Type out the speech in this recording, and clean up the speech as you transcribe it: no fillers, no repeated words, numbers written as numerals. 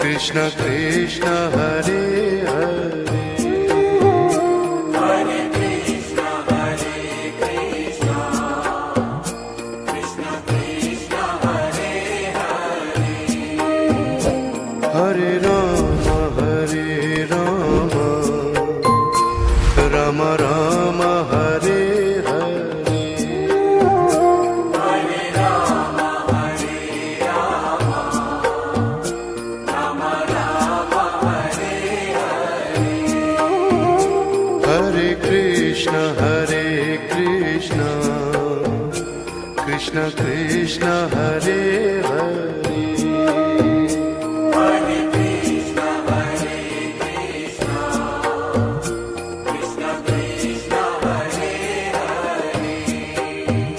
Krishna Krishna Hare Hare Hare Krishna Hare Krishna Krishna Krishna Hare Hare Hare Ram Ram Ram Hare Hare Hare Ram Ram Ram Hare Hare Hare Krishna Krishna Krishna Krishna Hare Hare